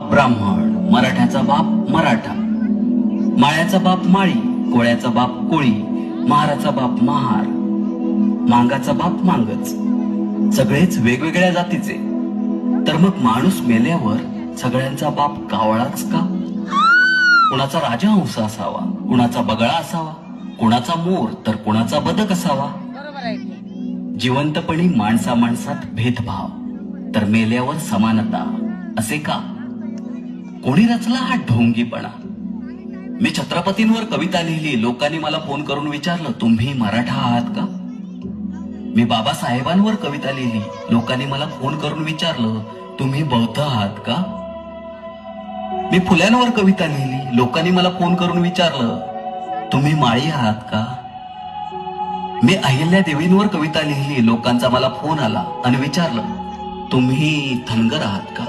ब्राह्मण, मराठ्याचा बाप मराठा, माळ्याचा बाप माळी, कोळ्याचा बाप कोळी, महाराचा बाप महार, मांगाचा बाप मांगच, सगळेच वेगवेगळ्या जातीचे. तर मग माणूस मेल्यावर सगळ्यांचा बाप कावळाच का? कुणाचा राजहंस असावा, कुणाचा बगळा असावा, कुणाचा मोर तर कुणाचा बदक असावा. जिवंतपणी माणसा माणसात भेदभाव, तर मेल्यावर समानता असे का? कोणी रचला हा ढोंगीपणा? मी छत्रपतींवर कविता लिहिली, लोकांनी मला फोन करून विचारलं, तुम्ही मराठा आहात का? मी बाबासाहेबांवर कविता लिहिली, लोकांनी मला फोन करून विचारलं, तुम्ही बौद्ध आहात का? मी फुल्यांवर कविता लिहिली, लोकांनी मला फोन करून विचारलं, तुम्ही माळी आहात का? मी अहिल्या देवींवर कविता लिहिली, लोकांचा मला फोन आला आणि विचारलं, तुम्ही धनगर आहात का?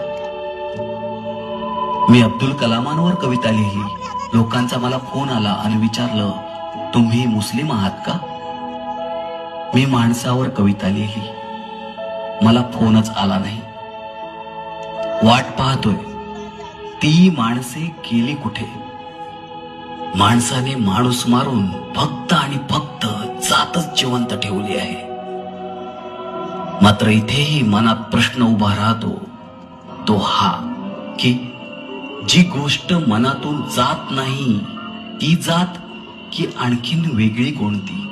मी अब्दुल कलामांवर कविता लिहिली, लोकांचा मला फोन आला आणि विचारलं, तुम्ही मुस्लिम आहात का? मी माणसावर कविता लिहिली, मला फोनच आला नाही. वाट पाहतोय, ती माणसे गेली कुठे? माणसाने माणूस मारून फक्त आणि फक्त जातच जिवंत ठेवली आहे. मात्र इथेही मनात प्रश्न उभा राहतो, तो हा की जी गोष्ट मनातून जात नाही ती जात की आणखीन वेगळी कोणती?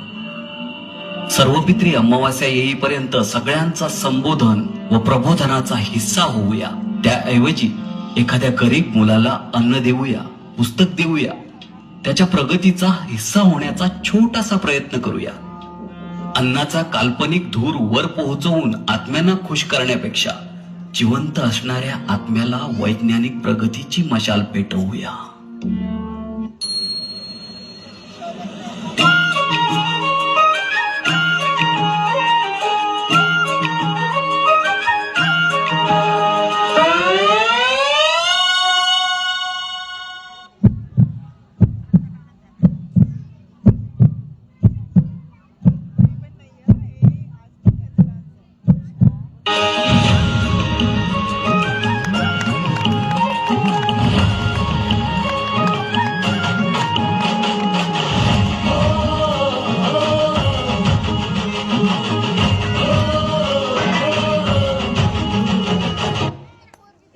सर्वपित्री अमावास्या येईपर्यंत सगळ्यांचा संबोधन व प्रबोधनाचा हिस्सा होऊया. त्याऐवजी एखाद्या गरीब मुलाला अन्न देऊया, पुस्तक देऊया, त्याच्या प्रगतीचा हिस्सा होण्याचा छोटासा प्रयत्न करूया. अन्नाचा काल्पनिक धूर वर पोहोचवून आत्म्यांना खुश करण्यापेक्षा जिवंत असणाऱ्या आत्म्याला वैज्ञानिक प्रगतीची मशाल पेटवूया.